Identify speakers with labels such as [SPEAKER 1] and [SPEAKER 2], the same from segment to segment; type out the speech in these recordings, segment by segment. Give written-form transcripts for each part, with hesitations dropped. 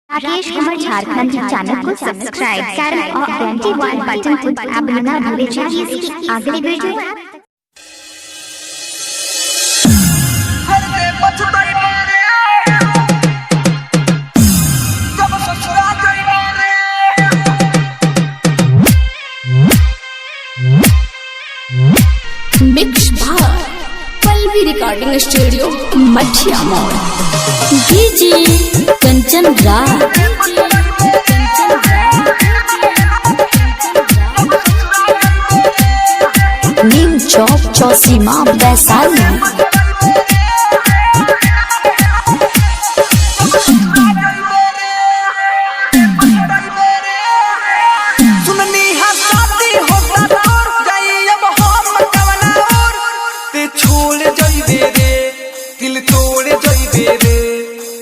[SPEAKER 1] Rakesh Kumar Jharkhand channel को subscribe करें और घंटी वाले बटन को दबाना ना भूलें। चलिए अगली वीडियो
[SPEAKER 2] मिक्स भार पल्लवी रिकॉर्डिंग स्टूडियो मठिया मोड़ डीजे कंचन राज नीम चौक चौसीमा वैशाली।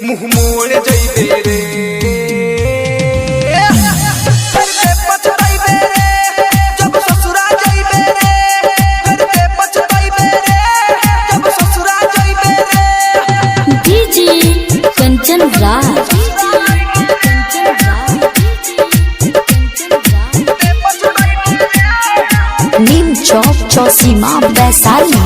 [SPEAKER 3] मुँह मोड़ जइबे रे करते पछताइबे रे जब ससुरा जइबे रे करते पछताइबे रे जब ससुरा जइबे रे।
[SPEAKER 2] डीजे कंचन राज नीम चौक चौसीमा वैशाली।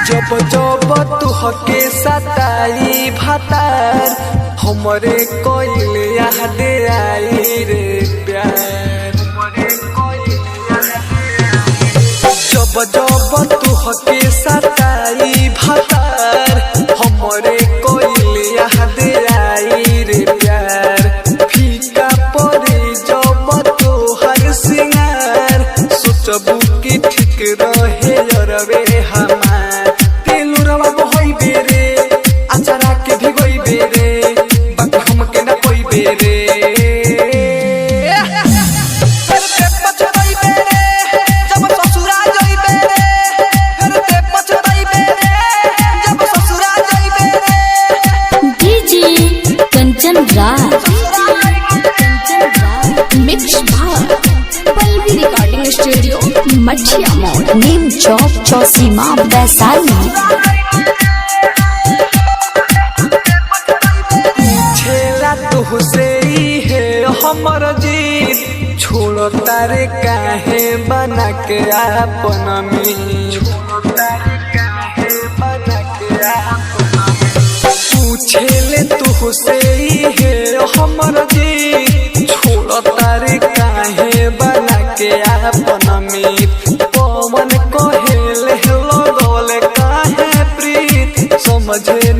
[SPEAKER 3] जब जब तुहके सताई भातार हमरे कोइल याद आई रे प्यार। जब जब तुहके सताई भातार हमरे कोइल याद आई रे प्यार। फीका पड़े जब तोहर सिंगार सोचबू कि ठीक रहे अरवे हमार। अचारा के भिगोई बेरे बाकी हमके न कोई बेरे करते पछताई बेरे जब ससुरा जई बेरे करते पछताई बेरे जब ससुरा जई बेरे।
[SPEAKER 2] डीजे कंचन राज मिक्स भार पल्लवी रिकॉर्डिंग स्टूडियो मठिया मोड़ नीम चौक चौसीमा वैशाली।
[SPEAKER 3] तुहसे है हमर जीत छोड़ो तारे काहे बना के आपन में पूछेले तुहसे है हमर जीत छोड़ो तारे काहे बना के आपन में। पवन कहेले लगोले काहे प्रीत समझे